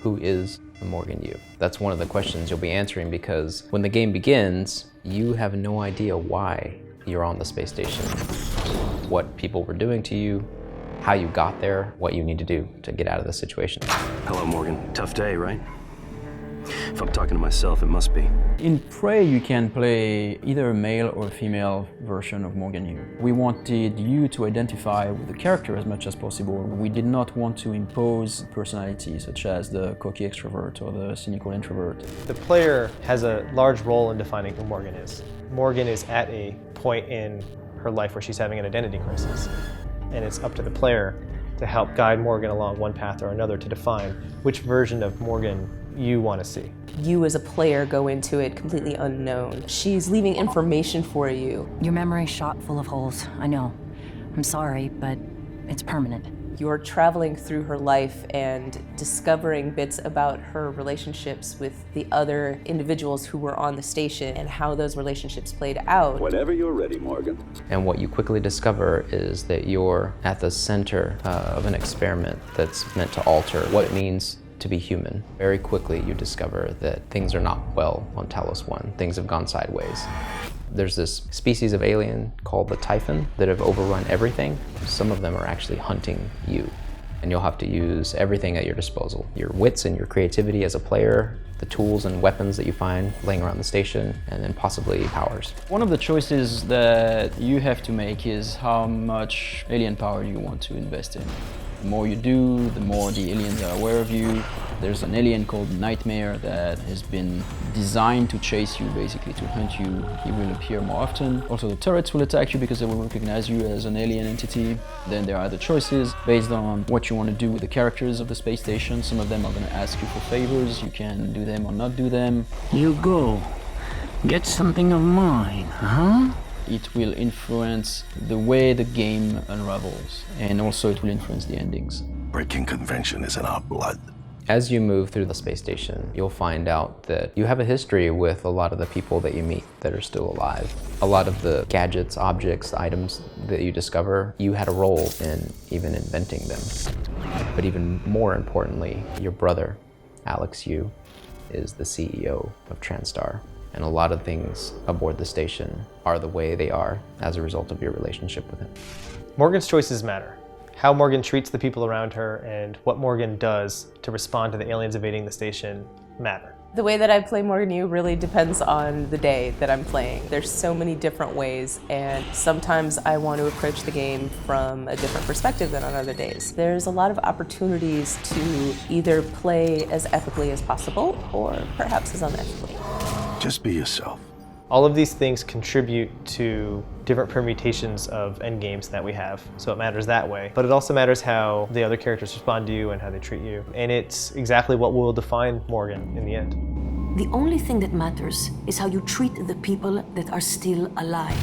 Who is the Morgan Yu? That's one of the questions you'll be answering, because when the game begins, you have no idea why you're on the space station, what people were doing to you, how you got there, what you need to do to get out of the situation. Hello, Morgan. Tough day, right? If I'm talking to myself, it must be. In Prey, you can play either a male or a female version of Morgan Yu. We wanted you to identify with the character as much as possible. We did not want to impose personality, such as the cocky extrovert or the cynical introvert. The player has a large role in defining who Morgan is. Morgan is at a point in her life where she's having an identity crisis, and it's up to the player to help guide Morgan along one path or another to define which version of Morgan you want to see. You as a player go into it completely unknown. She's leaving information for you. Your memory's shot full of holes, I know. I'm sorry, but it's permanent. You're traveling through her life and discovering bits about her relationships with the other individuals who were on the station and how those relationships played out. Whenever you're ready, Morgan. And what you quickly discover is that you're at the center of an experiment that's meant to alter what it means to be human. Very quickly you discover that things are not well on Talos I. Things have gone sideways. There's this species of alien called the Typhon that have overrun everything. Some of them are actually hunting you, and you'll have to use everything at your disposal. Your wits and your creativity as a player, the tools and weapons that you find laying around the station, and then possibly powers. One of the choices that you have to make is how much alien power you want to invest in. The more you do, the more the aliens are aware of you. There's an alien called Nightmare that has been designed to chase you, basically, to hunt you. He will appear more often. Also, the turrets will attack you because they will recognize you as an alien entity. Then there are other choices based on what you want to do with the characters of the space station. Some of them are going to ask you for favors. You can do them or not do them. You go. Get something of mine, huh? It will influence the way the game unravels, and also it will influence the endings. Breaking convention is in our blood. As you move through the space station, you'll find out that you have a history with a lot of the people that you meet that are still alive. A lot of the gadgets, objects, items that you discover, you had a role in even inventing them. But even more importantly, your brother, Alex Yu, is the CEO of TranStar. And a lot of things aboard the station are the way they are as a result of your relationship with him. Morgan's choices matter. How Morgan treats the people around her and what Morgan does to respond to the aliens invading the station matter. The way that I play Morgan Yu really depends on the day that I'm playing. There's so many different ways, and sometimes I want to approach the game from a different perspective than on other days. There's a lot of opportunities to either play as ethically as possible or perhaps as unethically. Just be yourself. All of these things contribute to different permutations of endgames that we have, so it matters that way. But it also matters how the other characters respond to you and how they treat you. And it's exactly what will define Morgan in the end. The only thing that matters is how you treat the people that are still alive.